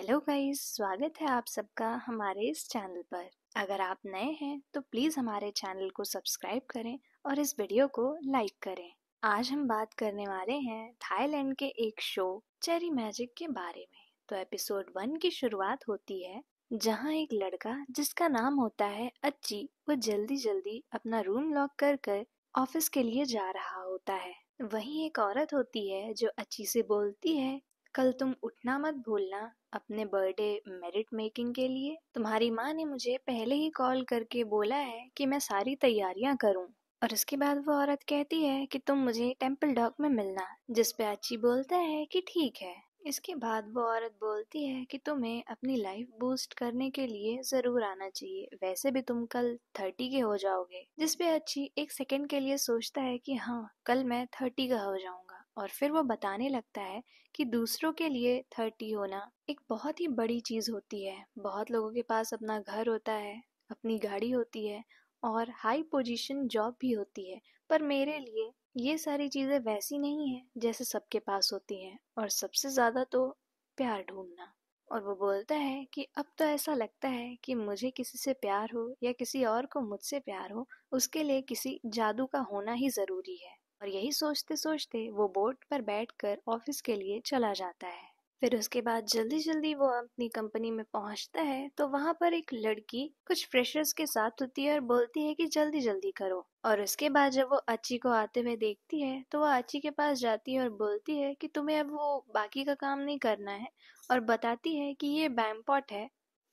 Hello guys, स्वागत है आप सबका हमारे इस चैनल पर। अगर आप नए हैं तो प्लीज़ हमारे चैनल को सब्सक्राइब करें और इस वीडियो को लाइक करें। आज हम बात करने वाले हैं थाईलैंड के एक शो चेरी मैजिक के बारे में। तो एपिसोड 1 की शुरुआत होती है जहां एक लड़का जिसका नाम होता है अच्छी वो जल्दी जल्दी अपना रूम लॉक कर कर ऑफिस के लिए जा रहा होता है। वहीं एक औरत होती है जो अच्छी से बोलती है, कल तुम उठना मत भूलना अपने बर्थडे मेरिट मेकिंग के लिए। तुम्हारी माँ ने मुझे पहले ही कॉल करके बोला है कि मैं सारी तैयारियां करूं। और उसके बाद वो औरत कहती है कि तुम मुझे टेम्पल डॉक में मिलना, जिस पे अच्छी बोलता है कि ठीक है। इसके बाद वो औरत बोलती है कि तुम्हें अपनी लाइफ बूस्ट करने के लिए जरूर आना चाहिए, वैसे भी तुम कल 30 के हो जाओगे। जिस पे अच्छी एक सेकंड के लिए सोचता है कि हाँ, कल मैं 30 का हो जाऊंगा। और फिर वो बताने लगता है कि दूसरों के लिए 30 होना एक बहुत ही बड़ी चीज होती है। बहुत लोगों के पास अपना घर होता है, अपनी गाड़ी होती है और हाई पोजीशन जॉब भी होती है, पर मेरे लिए ये सारी चीजें वैसी नहीं है जैसे सबके पास होती हैं। और सबसे ज्यादा तो प्यार ढूंढना। और वो बोलता है कि अब तो ऐसा लगता है कि मुझे किसी से प्यार हो या किसी और को मुझसे प्यार हो, उसके लिए किसी जादू का होना ही जरूरी है। और यही सोचते सोचते वो बोट पर बैठकर ऑफिस के लिए चला जाता है। फिर उसके बाद जल्दी जल्दी वो अपनी कंपनी में पहुंचता है तो वहां पर एक लड़की कुछ फ्रेशर्स के साथ होती है और बोलती है कि जल्दी जल्दी करो। और उसके बाद जब वो अच्छी को आते हुए देखती है तो वो अच्छी के पास जाती है और बोलती है कि तुम्हें अब वो बाकी का काम नहीं करना है, और बताती है कि ये बैंपॉट है,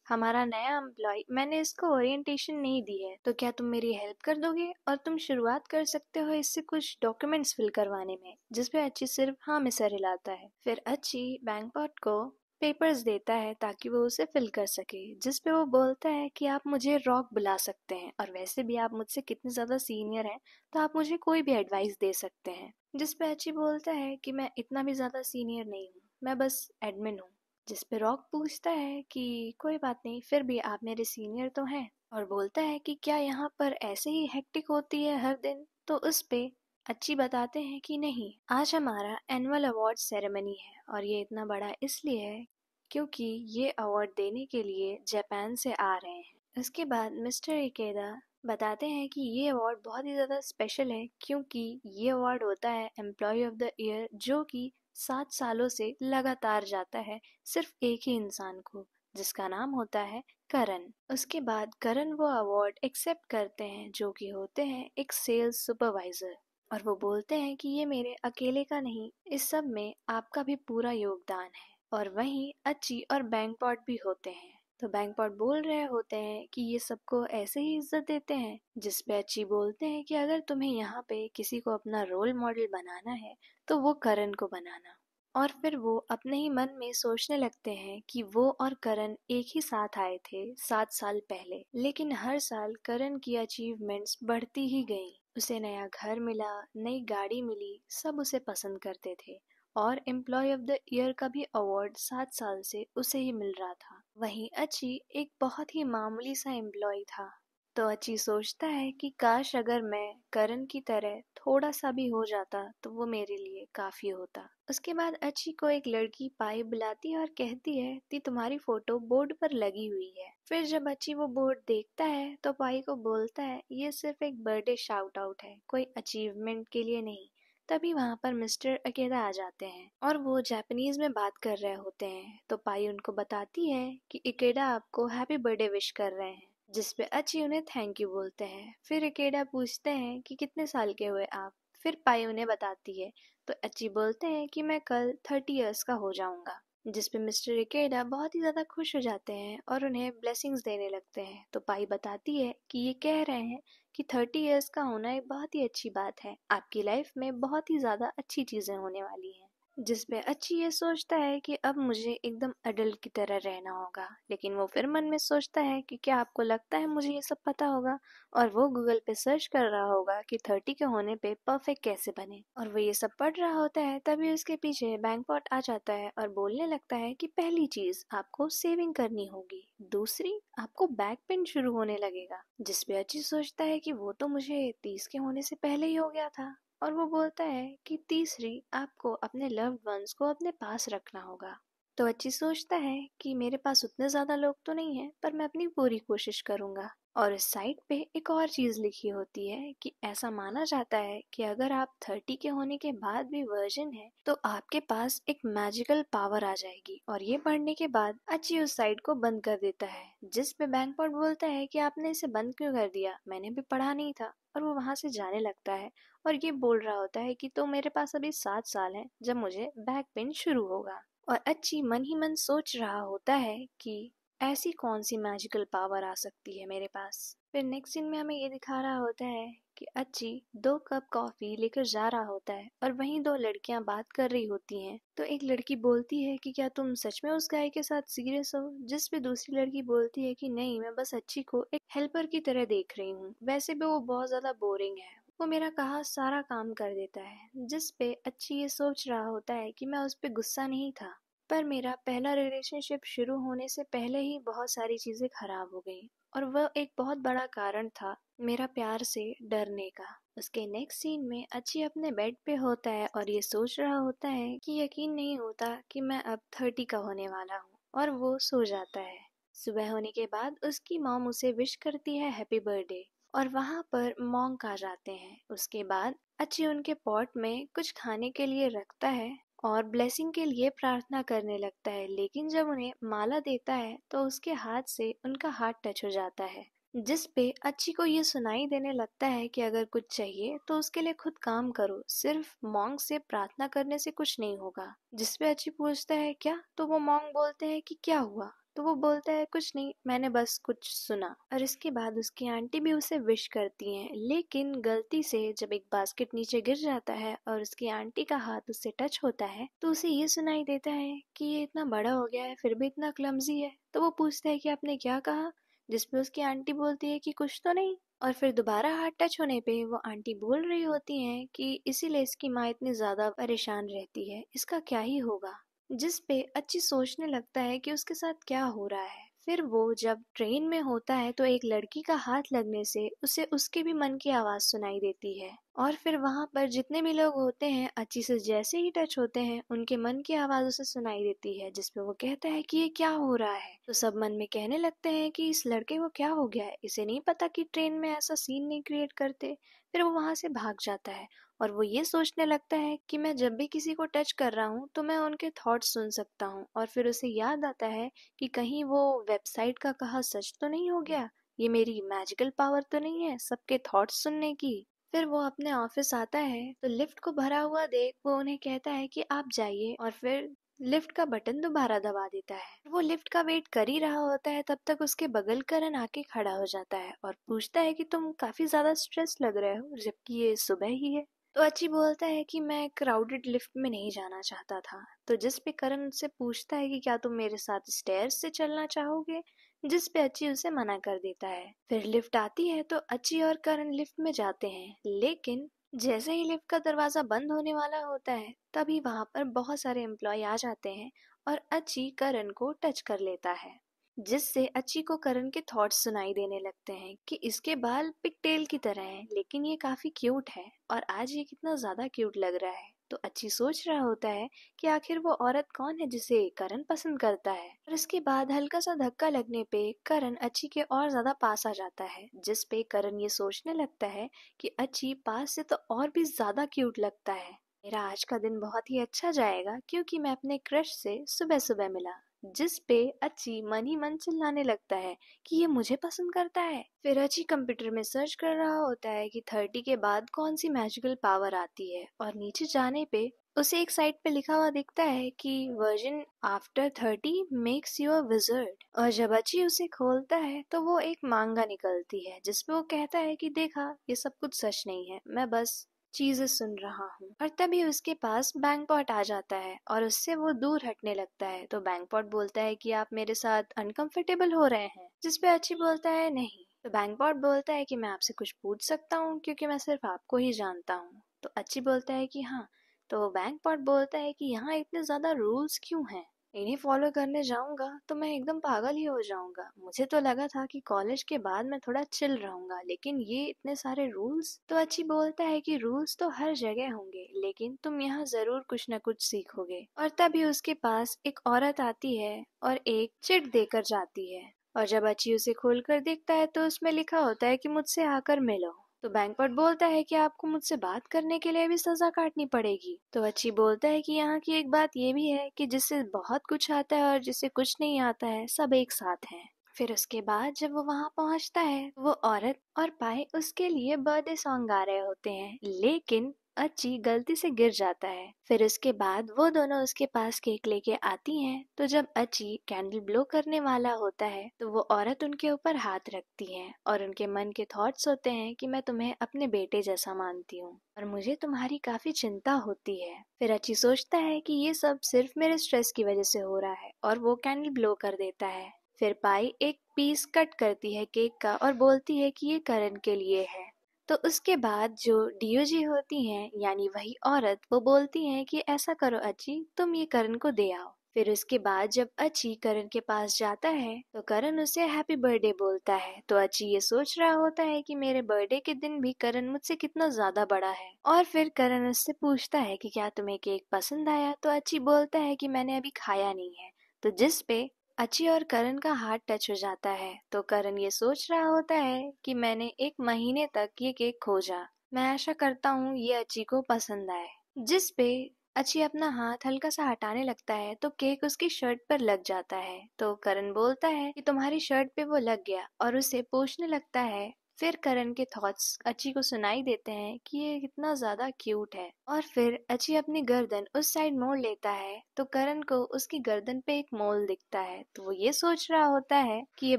हमारा नया एम्प्लॉय, मैंने इसको ओरिएंटेशन नहीं दी है, तो क्या तुम मेरी हेल्प कर दोगे और तुम शुरुआत कर सकते हो इससे कुछ डॉक्यूमेंट्स फिल करवाने में। जिसपे अच्छी सिर्फ हाँ में सर हिलाता है। फिर अच्छी बैंकपॉट को पेपर्स देता है ताकि वो उसे फिल कर सके, जिसपे वो बोलता है कि आप मुझे रॉक बुला सकते हैं और वैसे भी आप मुझसे कितने ज्यादा सीनियर हैं तो आप मुझे कोई भी एडवाइस दे सकते हैं। जिसपे अच्छी बोलता है कि मैं इतना भी ज्यादा सीनियर नहीं हूँ, मैं बस एडमिन हूँ। जिस पे रॉक पूछता है कि कोई बात नहीं, फिर भी आप मेरे सीनियर तो हैं। और बोलता है कि क्या यहाँ पर ऐसे ही हेक्टिक होती है हर दिन। तो उस पे अच्छी बताते हैं कि नहीं, आज हमारा एनुअल अवार्ड सेरेमनी है और ये इतना बड़ा इसलिए है क्योंकि ये अवार्ड देने के लिए जापान से आ रहे हैं। उसके बाद मिस्टर इकेदा बताते हैं कि ये अवार्ड बहुत ही ज़्यादा स्पेशल है क्योंकि ये अवार्ड होता है एम्प्लॉय ऑफ द ईयर, जो कि 7 सालों से लगातार जाता है सिर्फ एक ही इंसान को, जिसका नाम होता है करण। उसके बाद करण वो अवार्ड एक्सेप्ट करते हैं जो कि होते हैं एक सेल्स सुपरवाइजर। और वो बोलते हैं कि ये मेरे अकेले का नहीं, इस सब में आपका भी पूरा योगदान है। और वहीं अच्छी और बैंकपॉट भी होते हैं। तो बैंकपॉट बोल रहे होते हैं कि ये सबको ऐसे ही इज्जत देते हैं। जिस पे अच्छी बोलते हैं कि अगर तुम्हें यहाँ पे किसी को अपना रोल मॉडल बनाना है तो वो करण को बनाना। और फिर वो अपने ही मन में सोचने लगते हैं कि वो और करण एक ही साथ आए थे 7 साल पहले, लेकिन हर साल करण की अचीवमेंट्स बढ़ती ही गईं। उसे नया घर मिला, नई गाड़ी मिली, सब उसे पसंद करते थे। और एम्प्लॉय ऑफ द ईयर का भी अवार्ड 7 साल से उसे ही मिल रहा था। वहीं अच्छी एक बहुत ही मामूली सा एम्प्लॉय था। तो अच्छी सोचता है कि काश अगर मैं करण की तरह थोड़ा सा भी हो जाता तो वो मेरे लिए काफी होता। उसके बाद अच्छी को एक लड़की पाई बुलाती है और कहती है कि तुम्हारी फोटो बोर्ड पर लगी हुई है। फिर जब अच्छी वो बोर्ड देखता है तो पाई को बोलता है ये सिर्फ एक बर्थडे शाउट आउट है, कोई अचीवमेंट के लिए नहीं। तभी वहां पर मिस्टर अकेला आ जाते हैं और वो जापानीज में बात कर रहे होते हैं। तो पाई उनको बताती है कि इकेडा आपको हैप्पी बर्थडे विश कर रहे हैं, जिस पे अच्छी उन्हें थैंक यू बोलते हैं। फिर इकेडा पूछते हैं कि कितने साल के हुए आप। फिर पाई उन्हें बताती है। तो अच्छी बोलते हैं कि मैं कल 30 इयर्स का हो जाऊंगा। जिस पे मिस्टर इकेडा बहुत ही ज्यादा खुश हो जाते हैं और उन्हें ब्लेसिंग्स देने लगते हैं। तो पाई बताती है कि ये कह रहे हैं कि 30 इयर्स का होना एक बहुत ही अच्छी बात है, आपकी लाइफ में बहुत ही ज्यादा अच्छी चीजें होने वाली हैं। जिसपे अच्छी ये सोचता है कि अब मुझे एकदम अडल्ट की तरह रहना होगा, लेकिन वो फिर मन में सोचता है कि क्या आपको लगता है मुझे ये सब पता होगा। और वो गूगल पे सर्च कर रहा होगा कि 30 के होने पे परफेक्ट कैसे बने। और वो ये सब पढ़ रहा होता है तभी उसके पीछे बैंकपॉट आ जाता है और बोलने लगता है कि पहली चीज आपको सेविंग करनी होगी, दूसरी आपको बैक पेन शुरू होने लगेगा। जिसपे अच्छी सोचता है कि वो तो मुझे 30 के होने से पहले ही हो गया था। और वो बोलता है कि तीसरी आपको अपने लव्ड वंस को अपने पास रखना होगा। तो अच्छी सोचता है कि मेरे पास उतने ज्यादा लोग तो नहीं है, पर मैं अपनी पूरी कोशिश करूंगा। और इस साइट पे एक और चीज लिखी होती है कि ऐसा माना जाता है कि अगर आप 30 के होने के बाद भी वर्जिन है तो आपके पास एक मैजिकल पावर आ जाएगी। और ये पढ़ने के बाद अच्छी उस साइट को बंद कर देता है, जिस पे बैंकपॉट बोलता है कि आपने इसे बंद क्यों कर दिया, मैंने भी पढ़ा नहीं था। और वो वहां से जाने लगता है और ये बोल रहा होता है कि तो मेरे पास अभी 7 साल हैं जब मुझे बैक पेन शुरू होगा। और अच्छी मन ही मन सोच रहा होता है कि ऐसी कौन सी मैजिकल पावर आ सकती है मेरे पास। फिर नेक्स्ट सीन में हमें ये दिखा रहा होता है कि अच्छी 2 कप कॉफी लेकर जा रहा होता है और वहीं 2 लड़कियां बात कर रही होती हैं। तो एक लड़की बोलती है कि क्या तुम सच में उस गाय के साथ सीरियस हो, जिस पे दूसरी लड़की बोलती है कि नहीं, मैं बस अच्छी को एक हेल्पर की तरह देख रही हूँ, वैसे भी वो बहुत ज्यादा बोरिंग है, वो मेरा कहा सारा काम कर देता है। जिस पे अच्छी ये सोच रहा होता है कि मैं उस पे गुस्सा नहीं था, पर मेरा पहला रिलेशनशिप शुरू होने से पहले ही बहुत सारी चीजें खराब हो गई और वह एक बहुत बड़ा कारण था मेरा प्यार से डरने का। उसके नेक्स्ट सीन में अच्छी अपने बेड पे होता है और ये सोच रहा होता है कि यकीन नहीं होता कि मैं अब 30 का होने वाला हूँ, और वो सो जाता है। सुबह होने के बाद उसकी मॉम उसे विश करती है हैप्पी बर्थडे, और वहां पर मॉन्क आ जाते हैं। उसके बाद अच्छी उनके पॉट में कुछ खाने के लिए रखता है और ब्लेसिंग के लिए प्रार्थना करने लगता है, लेकिन जब उन्हें माला देता है तो उसके हाथ से उनका हाथ टच हो जाता है, जिस पे अच्छी को ये सुनाई देने लगता है कि अगर कुछ चाहिए तो उसके लिए खुद काम करो, सिर्फ मॉन्ग से प्रार्थना करने से कुछ नहीं होगा। जिस पे अच्छी पूछता है क्या, तो वो मॉन्ग बोलते हैं कि क्या हुआ, तो वो बोलता है कुछ नहीं, मैंने बस कुछ सुना। और इसके बाद उसकी आंटी भी उसे विश करती हैं, लेकिन गलती से जब एक बास्केट नीचे गिर जाता है और उसकी आंटी का हाथ उससे टच होता है तो उसे ये सुनाई देता है कि ये इतना बड़ा हो गया है फिर भी इतना क्लमजी है। तो वो पूछता है कि आपने क्या कहा, जिसपे उसकी आंटी बोलती है कि कुछ तो नहीं। और फिर दोबारा हाथ टच होने पे वो आंटी बोल रही होती हैं कि इसीलिए इसकी माँ इतनी ज्यादा परेशान रहती है, इसका क्या ही होगा। जिस पे अच्छी सोचने लगता है कि उसके साथ क्या हो रहा है। फिर वो जब ट्रेन में होता है तो एक लड़की का हाथ लगने से उसे उसके भी मन की आवाज सुनाई देती है, और फिर वहां पर जितने भी लोग होते हैं अच्छी से जैसे ही टच होते हैं उनके मन की आवाज उसे सुनाई देती है, जिसपे वो कहता है कि ये क्या हो रहा है। तो सब मन में कहने लगते हैं कि इस लड़के को क्या हो गया है, इसे नहीं पता कि ट्रेन में ऐसा सीन नहीं क्रिएट करते। फिर वो वहां से भाग जाता है और वो ये सोचने लगता है कि मैं जब भी किसी को टच कर रहा हूँ तो मैं उनके थॉट्स सुन सकता हूँ। और फिर उसे याद आता है कि कहीं वो वेबसाइट का कहा सच तो नहीं हो गया, ये मेरी मैजिकल पावर तो नहीं है सबके थॉट्स सुनने की। फिर वो अपने ऑफिस आता है तो लिफ्ट को भरा हुआ देख वो उन्हें कहता है कि आप जाइए, और फिर लिफ्ट का बटन दोबारा दबा देता है। वो लिफ्ट का वेट कर ही रहा होता है, तब तक उसके बगल करण आके खड़ा हो जाता है और पूछता है कि तुम काफी ज्यादा स्ट्रेस लग रहे हो जबकि ये सुबह ही है। तो अच्छी बोलता है कि मैं क्राउडेड लिफ्ट में नहीं जाना चाहता था। तो जिस पे करण उससे पूछता है कि क्या तुम मेरे साथ स्टेयर्स से चलना चाहोगे, जिस पे अच्छी उसे मना कर देता है। फिर लिफ्ट आती है तो अच्छी और करण लिफ्ट में जाते हैं, लेकिन जैसे ही लिफ्ट का दरवाजा बंद होने वाला होता है तभी वहां पर बहुत सारे एम्प्लॉय आ जाते हैं और अच्छी करण को टच कर लेता है, जिससे अच्छी को करण के थॉट्स सुनाई देने लगते हैं कि इसके बाल पिगटेल की तरह हैं, लेकिन ये काफी क्यूट है और आज ये कितना ज्यादा क्यूट लग रहा है। तो अच्छी सोच रहा होता है कि आखिर वो औरत कौन है जिसे करण पसंद करता है। और इसके बाद हल्का सा धक्का लगने पे करण अच्छी के और ज्यादा पास आ जाता है, जिस पे करण ये सोचने लगता है कि अच्छी पास से तो और भी ज्यादा क्यूट लगता है, मेरा आज का दिन बहुत ही अच्छा जाएगा क्योंकि मैं अपने क्रश से सुबह सुबह मिला। जिस पे अच्छी मन ही मन चिल्लाने लगता है कि ये मुझे पसंद करता है। फिर अच्छी कंप्यूटर में सर्च कर रहा होता है कि 30 के बाद कौन सी मैजिकल पावर आती है, और नीचे जाने पे उसे एक साइट पे लिखा हुआ दिखता है कि virgin after 30 makes you a wizard. और जब अच्छी उसे खोलता है तो वो एक मांगा निकलती है, जिसपे वो कहता है कि देखा ये सब कुछ सच नहीं है, मैं बस चीजें सुन रहा हूँ। और तभी उसके पास बैंकपॉट आ जाता है और उससे वो दूर हटने लगता है। तो बैंकपॉट बोलता है कि आप मेरे साथ अनकंफर्टेबल हो रहे हैं, जिसपे अच्छी बोलता है नहीं। तो बैंकपॉट बोलता है कि मैं आपसे कुछ पूछ सकता हूँ क्योंकि मैं सिर्फ आपको ही जानता हूँ। तो अच्छी बोलता है कि हाँ। तो बैंकपॉट बोलता है कि यहाँ इतने ज्यादा रूल्स क्यों हैं, इन्हें फॉलो करने जाऊंगा तो मैं एकदम पागल ही हो जाऊंगा। मुझे तो लगा था कि कॉलेज के बाद मैं थोड़ा चिल रहूंगा, लेकिन ये इतने सारे रूल्स। तो अच्छी बोलता है कि रूल्स तो हर जगह होंगे, लेकिन तुम यहाँ जरूर कुछ न कुछ सीखोगे। और तभी उसके पास एक औरत आती है और एक चिट देकर जाती है। और जब अच्छी उसे खोलकर देखता है तो उसमें लिखा होता है कि मुझसे आकर मिलो। तो बैंकपॉट बोलता है कि आपको मुझसे बात करने के लिए भी सजा काटनी पड़ेगी। तो अच्छी बोलता है कि यहाँ की एक बात ये भी है कि जिससे बहुत कुछ आता है और जिससे कुछ नहीं आता है, सब एक साथ हैं। फिर उसके बाद जब वो वहां पहुंचता है, वो औरत और पाए उसके लिए बर्थडे सॉन्ग गा रहे होते हैं, लेकिन अच्छी गलती से गिर जाता है। फिर उसके बाद वो दोनों उसके पास केक लेके आती हैं। तो जब अच्छी कैंडल ब्लो करने वाला होता है तो वो औरत उनके ऊपर हाथ रखती है और उनके मन के थॉट्स होते हैं कि मैं तुम्हें अपने बेटे जैसा मानती हूँ और मुझे तुम्हारी काफी चिंता होती है। फिर अच्छी सोचता है कि ये सब सिर्फ मेरे स्ट्रेस की वजह से हो रहा है और वो कैंडल ब्लो कर देता है। फिर पाई एक पीस कट करती है केक का और बोलती है कि ये करण के लिए है। तो उसके बाद जो डीओजी होती हैं, यानी वही औरत, वो बोलती हैं कि ऐसा करो अच्छी, तुम ये करण को दे आओ। फिर उसके बाद जब अच्छी करण के पास जाता है तो करण उसे हैप्पी बर्थडे बोलता है। तो अच्छी ये सोच रहा होता है कि मेरे बर्थडे के दिन भी करण मुझसे कितना ज्यादा बड़ा है। और फिर करण उससे पूछता है कि क्या तुम्हें केक पसंद आया। तो अच्छी बोलता है कि मैंने अभी खाया नहीं है। तो जिस पे अच्छी और करण का हाथ टच हो जाता है। तो करण ये सोच रहा होता है कि मैंने एक महीने तक ये केक खोजा, मैं आशा करता हूँ ये अच्छी को पसंद आए। जिस पे अच्छी अपना हाथ हल्का सा हटाने लगता है तो केक उसकी शर्ट पर लग जाता है। तो करण बोलता है कि तुम्हारी शर्ट पे वो लग गया और उसे पोंछने लगता है। फिर करण के थॉट्स अच्छी को सुनाई देते हैं कि ये कितना ज्यादा क्यूट है। और फिर अच्छी अपनी गर्दन उस साइड मोड़ लेता है तो करण को उसकी गर्दन पे एक मोल दिखता है। तो वो ये सोच रहा होता है कि ये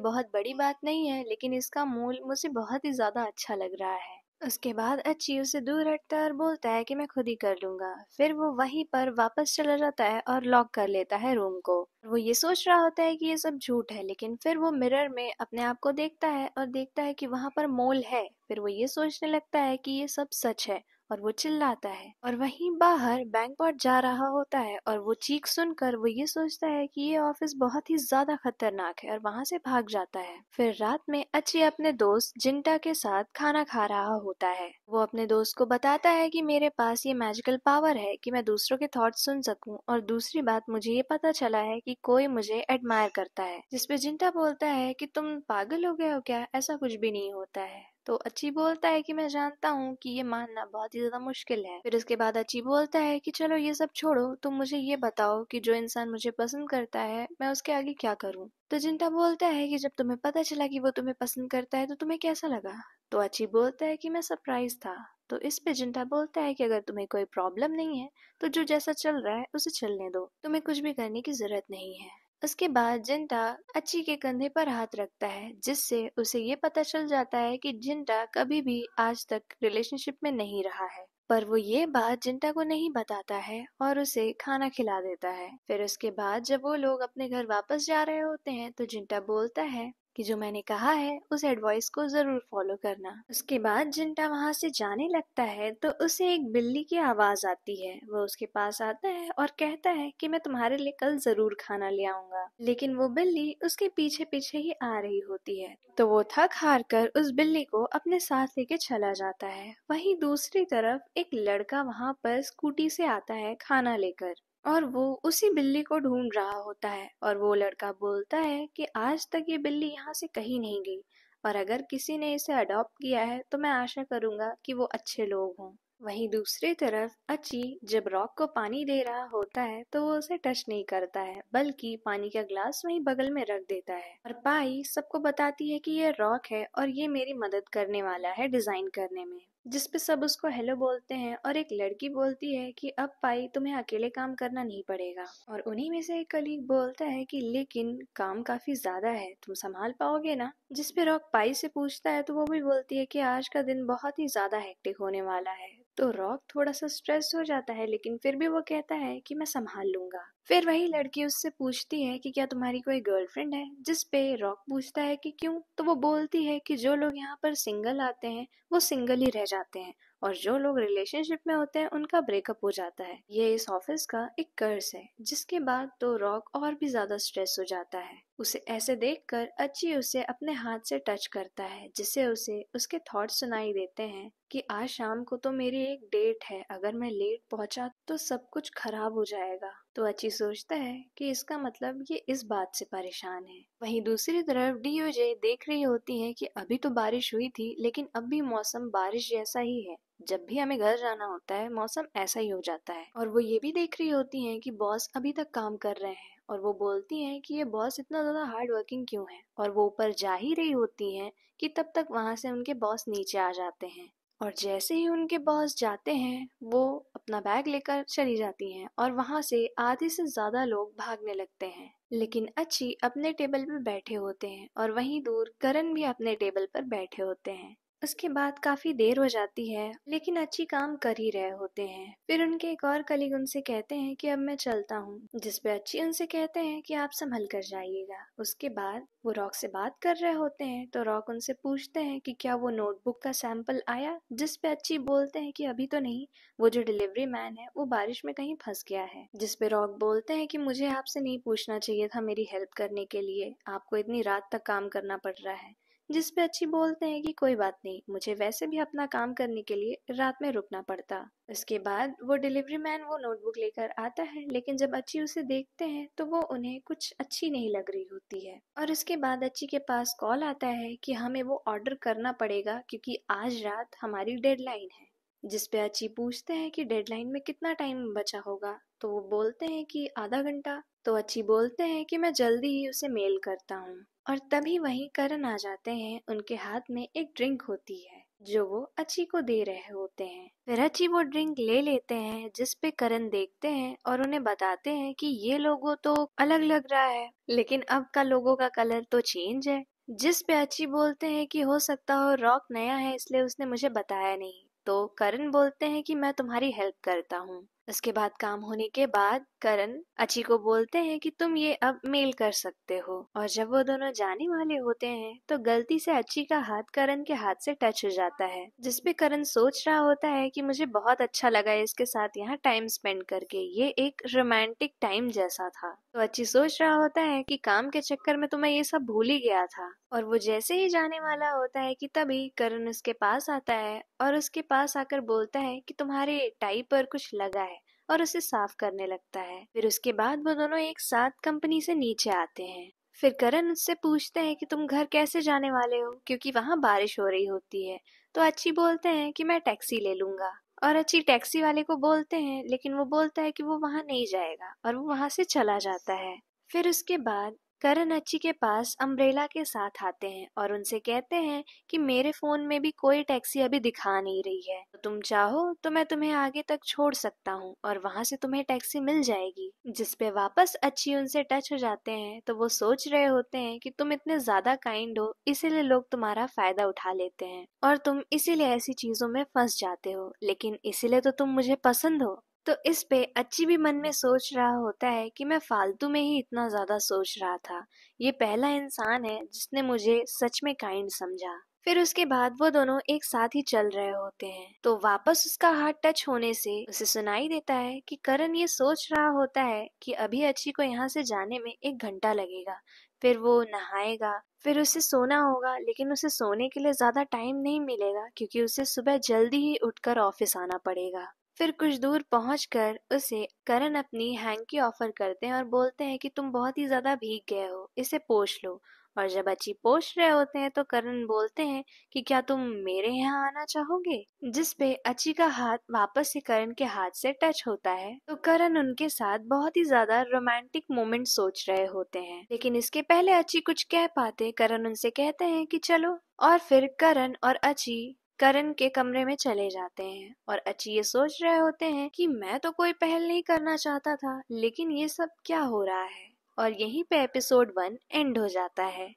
बहुत बड़ी बात नहीं है, लेकिन इसका मोल मुझे बहुत ही ज्यादा अच्छा लग रहा है। उसके बाद अच्छी उसे दूर हटता है और बोलता है कि मैं खुद ही कर लूंगा। फिर वो वहीं पर वापस चला जाता है और लॉक कर लेता है रूम को। वो ये सोच रहा होता है कि ये सब झूठ है, लेकिन फिर वो मिरर में अपने आप को देखता है और देखता है कि वहां पर मोल है। फिर वो ये सोचने लगता है कि ये सब सच है और वो चिल्लाता है। और वहीं बाहर बैंकपॉट जा रहा होता है और वो चीख सुनकर वो ये सोचता है कि ये ऑफिस बहुत ही ज्यादा खतरनाक है और वहां से भाग जाता है। फिर रात में अच्छी अपने दोस्त जिंटा के साथ खाना खा रहा होता है। वो अपने दोस्त को बताता है कि मेरे पास ये मैजिकल पावर है कि मैं दूसरों के थॉट्स सुन सकूं, और दूसरी बात मुझे ये पता चला है कि कोई मुझे एडमायर करता है। जिसपे जिंटा बोलता है कि तुम पागल हो गए हो क्या, ऐसा कुछ भी नहीं होता है। तो अच्छी बोलता है कि मैं जानता हूँ कि ये मानना बहुत ही ज्यादा मुश्किल है। फिर उसके बाद अच्छी बोलता है कि चलो ये सब छोड़ो, तुम मुझे ये बताओ कि जो इंसान मुझे पसंद करता है मैं उसके आगे क्या करूँ। तो जिंटा बोलता है कि जब तुम्हें पता चला कि वो तुम्हें पसंद करता है तो तुम्हें कैसा लगा। तो अच्छी बोलता है कि मैं सरप्राइज था। तो इस पे जिंटा बोलता है कि अगर तुम्हें कोई प्रॉब्लम नहीं है तो जो जैसा चल रहा है उसे चलने दो, तुम्हें कुछ भी करने की जरूरत नहीं है। उसके बाद जिंटा अच्छी के कंधे पर हाथ रखता है, जिससे उसे ये पता चल जाता है कि जिंटा कभी भी आज तक रिलेशनशिप में नहीं रहा है। पर वो ये बात जिंटा को नहीं बताता है और उसे खाना खिला देता है। फिर उसके बाद जब वो लोग अपने घर वापस जा रहे होते हैं तो जिंटा बोलता है कि जो मैंने कहा है उस एडवाइस को जरूर फॉलो करना। उसके बाद जिंटा वहां से जाने लगता है तो उसे एक बिल्ली की आवाज आती है। वो उसके पास आता है और कहता है कि मैं तुम्हारे लिए कल जरूर खाना ले आऊंगा, लेकिन वो बिल्ली उसके पीछे पीछे ही आ रही होती है। तो वो थक हार कर उस बिल्ली को अपने साथ लेके चला जाता है। वहीं दूसरी तरफ एक लड़का वहां पर स्कूटी से आता है खाना लेकर, और वो उसी बिल्ली को ढूंढ रहा होता है। और वो लड़का बोलता है कि आज तक ये बिल्ली यहाँ से कहीं नहीं गई, और अगर किसी ने इसे अडॉप्ट किया है तो मैं आशा करूंगा कि वो अच्छे लोग हों। वहीं दूसरी तरफ अच्छी जब रॉक को पानी दे रहा होता है तो वो उसे टच नहीं करता है, बल्कि पानी का ग्लास वहीं बगल में रख देता है। और पाई सबको बताती है कि ये रॉक है और ये मेरी मदद करने वाला है डिजाइन करने में। जिसपे सब उसको हेलो बोलते हैं और एक लड़की बोलती है कि अब पाई तुम्हें अकेले काम करना नहीं पड़ेगा। और उन्हीं में से एक कलीग बोलता है कि लेकिन काम काफी ज्यादा है, तुम संभाल पाओगे ना। जिसपे रॉक पाई से पूछता है तो वो भी बोलती है कि आज का दिन बहुत ही ज्यादा हेक्टिक होने वाला है। तो रॉक थोड़ा सा स्ट्रेस हो जाता है, लेकिन फिर भी वो कहता है कि मैं संभाल लूंगा। फिर वही लड़की उससे पूछती है कि क्या तुम्हारी कोई गर्लफ्रेंड है। जिस पे रॉक पूछता है कि क्यों। तो वो बोलती है कि जो लोग यहाँ पर सिंगल आते हैं वो सिंगल ही रह जाते हैं, और जो लोग रिलेशनशिप में होते हैं उनका ब्रेकअप हो जाता है। ये इस ऑफिस का एक कर्स है। जिसके बाद तो रॉक और भी ज्यादा स्ट्रेस हो जाता है। उसे ऐसे देखकर अच्छी उसे अपने हाथ से टच करता है, जिससे उसे उसके थॉट्स सुनाई देते हैं कि आज शाम को तो मेरी एक डेट है, अगर मैं लेट पहुंचा तो सब कुछ खराब हो जाएगा। तो अच्छी सोचता है कि इसका मतलब ये इस बात से परेशान है। वहीं दूसरी तरफ डीओजे देख रही होती है कि अभी तो बारिश हुई थी, लेकिन अब भी मौसम बारिश जैसा ही है। जब भी हमें घर जाना होता है मौसम ऐसा ही हो जाता है। और वो ये भी देख रही होती हैं कि बॉस अभी तक काम कर रहे हैं, और वो बोलती हैं कि ये बॉस इतना ज्यादा हार्ड वर्किंग क्यों है। और वो ऊपर जा ही रही होती हैं कि तब तक वहां से उनके बॉस नीचे आ जाते हैं। और जैसे ही उनके बॉस जाते हैं वो अपना बैग लेकर चली जाती हैं, और वहां से आधे से ज्यादा लोग भागने लगते हैं। लेकिन अच्छी अपने टेबल पर बैठे होते हैं, और वहीं दूर करण भी अपने टेबल पर बैठे होते हैं। उसके बाद काफी देर हो जाती है, लेकिन अच्छी काम कर ही रहे होते हैं। फिर उनके एक और कलीग उनसे कहते हैं कि अब मैं चलता हूँ, जिसपे अच्छी उनसे कहते हैं कि आप संभल कर जाइएगा। उसके बाद वो रॉक से बात कर रहे होते हैं, तो रॉक उनसे पूछते हैं कि क्या वो नोटबुक का सैंपल आया, जिसपे अच्छी बोलते हैं कि अभी तो नहीं, वो जो डिलीवरी मैन है वो बारिश में कहीं फंस गया है। जिसपे रॉक बोलते हैं कि मुझे आपसे नहीं पूछना चाहिए था मेरी हेल्प करने के लिए, आपको इतनी रात तक काम करना पड़ रहा है। जिसपे अच्छी बोलते हैं कि कोई बात नहीं, मुझे वैसे भी अपना काम करने के लिए रात में रुकना पड़ता। उसके बाद वो डिलीवरी मैन वो नोटबुक लेकर आता है, लेकिन जब अच्छी उसे देखते हैं तो वो उन्हें कुछ अच्छी नहीं लग रही होती है। और उसके बाद अच्छी के पास कॉल आता है कि हमें वो ऑर्डर करना पड़ेगा, क्योंकि आज रात हमारी डेडलाइन है। जिसपे अच्छी पूछते हैं कि डेडलाइन में कितना टाइम बचा होगा, तो वो बोलते हैं कि आधा घंटा। तो अच्छी बोलते हैं कि मैं जल्दी ही उसे मेल करता हूँ। और तभी वहीं करण आ जाते हैं। उनके हाथ में एक ड्रिंक होती है जो वो अच्छी को दे रहे होते हैं। फिर अच्छी वो ड्रिंक ले लेते हैं, जिस पे करण देखते हैं और उन्हें बताते हैं कि ये लोगो तो अलग लग रहा है, लेकिन अब का लोगो का कलर तो चेंज है। जिस पे अच्छी बोलते हैं कि हो सकता हो रॉक नया है इसलिए उसने मुझे बताया नहीं। तो करण बोलते हैं कि मैं तुम्हारी हेल्प करता हूँ। उसके बाद काम होने के बाद करण अच्छी को बोलते हैं कि तुम ये अब मेल कर सकते हो। और जब वो दोनों जाने वाले होते हैं तो गलती से अच्छी का हाथ करण के हाथ से टच हो जाता है, जिसपे करण सोच रहा होता है कि मुझे बहुत अच्छा लगा इसके साथ यहाँ टाइम स्पेंड करके, ये एक रोमांटिक टाइम जैसा था। तो अच्छी सोच रहा होता है कि काम के चक्कर में तो मैं ये सब भूल ही गया था। और वो जैसे ही जाने वाला होता है कि तभी करण उसके पास आता है और उसके पास आकर बोलता है कि तुम्हारे टाई पर कुछ लगा है, और उसे साफ करने लगता है। फिर उसके बाद वो दोनों एक साथ कंपनी से नीचे आते हैं। फिर करण उससे पूछते हैं कि तुम घर कैसे जाने वाले हो, क्योंकि वहाँ बारिश हो रही होती है। तो अच्छी बोलते हैं कि मैं टैक्सी ले लूंगा। और अच्छी टैक्सी वाले को बोलते हैं, लेकिन वो बोलता है कि वो वहाँ नहीं जाएगा, और वो वहाँ से चला जाता है। फिर उसके बाद करण अच्छी के पास अम्ब्रेला के साथ आते हैं और उनसे कहते हैं कि मेरे फोन में भी कोई टैक्सी अभी दिखा नहीं रही है, तो तुम चाहो तो मैं तुम्हें आगे तक छोड़ सकता हूँ और वहाँ से तुम्हें टैक्सी मिल जाएगी। जिसपे वापस अच्छी उनसे टच हो जाते हैं। तो वो सोच रहे होते हैं कि तुम इतने ज्यादा काइंड हो, इसीलिए लोग तुम्हारा फायदा उठा लेते हैं और तुम इसीलिए ऐसी चीजों में फंस जाते हो, लेकिन इसीलिए तो तुम मुझे पसंद हो। तो इस पे अच्छी भी मन में सोच रहा होता है कि मैं फालतू में ही इतना ज्यादा सोच रहा था, ये पहला इंसान है जिसने मुझे सच में काइंड समझा। फिर उसके बाद वो दोनों एक साथ ही चल रहे होते हैं। तो वापस उसका हाथ टच होने से उसे सुनाई देता है कि करण ये सोच रहा होता है कि अभी अच्छी को यहाँ से जाने में 1 घंटा लगेगा। फिर वो नहाएगा, फिर उसे सोना होगा, लेकिन उसे सोने के लिए ज्यादा टाइम नहीं मिलेगा क्योंकि उसे सुबह जल्दी ही उठकर ऑफिस आना पड़ेगा। फिर कुछ दूर पहुंचकर उसे करण अपनी हैंकी ऑफर करते हैं और बोलते हैं कि तुम बहुत ही ज्यादा भीग गए हो, इसे पोंछ लो। और जब अच्छी पोंछ रहे होते हैं तो करण बोलते हैं कि क्या तुम मेरे यहाँ आना चाहोगे, जिसपे अच्छी का हाथ वापस से करण के हाथ से टच होता है। तो करण उनके साथ बहुत ही ज्यादा रोमांटिक मोमेंट सोच रहे होते हैं, लेकिन इसके पहले अच्छी कुछ कह पाते करण उनसे कहते हैं कि चलो। और फिर करण और अच्छी करण के कमरे में चले जाते हैं और अच्छी ये सोच रहे होते हैं कि मैं तो कोई पहल नहीं करना चाहता था, लेकिन ये सब क्या हो रहा है। और यहीं पे एपिसोड 1 एंड हो जाता है।